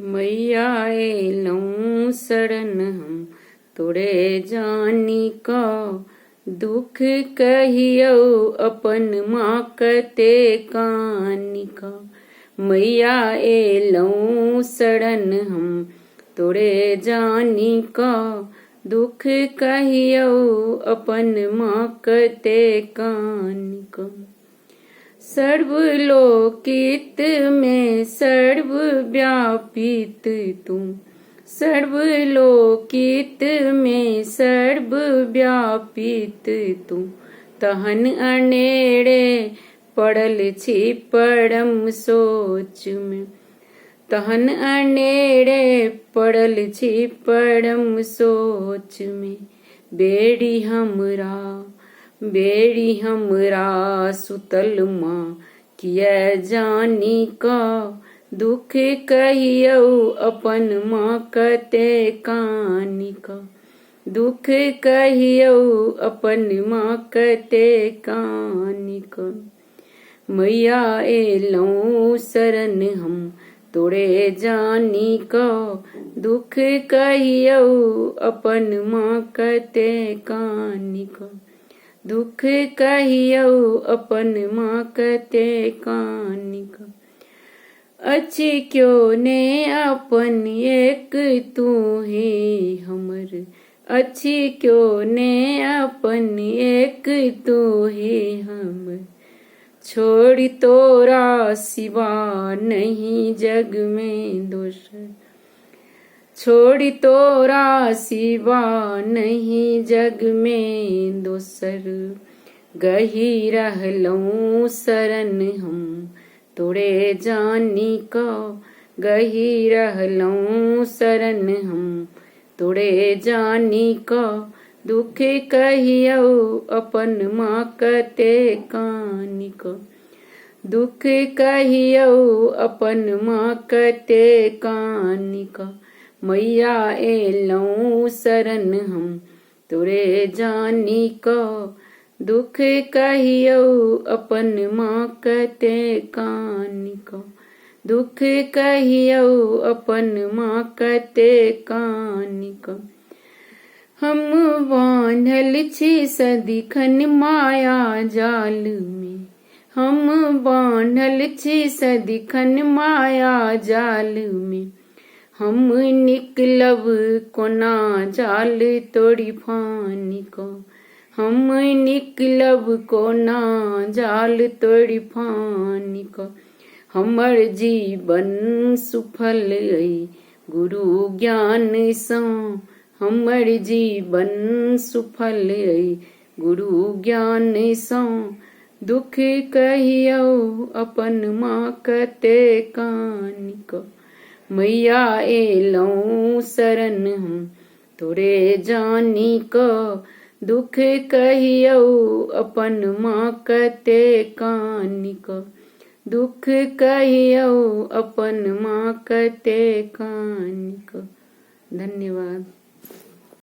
मैया एलऊं शरण हम तोरे जानी का, दुख कहियो अपन माँ कते कानी का। मैया एलऊं शरण हम तोरे जानी का, दुख कहियो अपन माँ कते कानी का। सर्वलोकित में सर्वव्यापित तुम, सर्वलोकित में सर्वव्यापित तुम। तहन अनेरे पड़ल छी परम सोच में, तहन अनेरे पड़ल छी परम सोच में। बेड़ी हमरा सुतल माँ किया जानी का, दुख कहियो अपन माँ कते कानी का। दुख कहियो अपन माँ कते कानी का। मैया एलऊं शरण हम तोरे जानी का, दुख कहियो अपन माँ कते कानी का। दुख कहियो अपन माँ कते कानी का। अच्छी क्यों ने अपन एक तू ही हमर, अच्छी क्यों ने अपन एक तू ही हमर। छोड़ तोरा सिवा नहीं जग में दोसर, छोड़ तोरा सिवा नहीं जग में दोसर। गही रहलऊं शरण हम तोरे जानी का, गही रहलऊं शरण हम तोरे जानी का। दुख कहियो अपन माँ कते कानी का, दुख कहियो अपन माँ कते कानी का। मैया एलऊं शरण हम तोरे जानी का, दुख कहियो अपन माँ कते कानी का। दुख कहियो अपन माँ कते कानी का। हम बांधल छी सदिखन माया जाल में, हम बांधल छी सदिखन माया जाल में। हम निकलब कोना जाल तोड़ी फानी का, हम निकलब कोना जाल तोड़ी फानी का। हमर जीवन सुफल अई गुरु ज्ञान सा, हमर जीवन सुफल अई गुरु ज्ञान सा। दुख कहियो अपन माँ कते कानी का। मैया एलऊं शरण हम तोरे जानी का, दुख कहियो अपन माँ कते कानी का। दुख कहियो अपन माँ कते कानी का। धन्यवाद।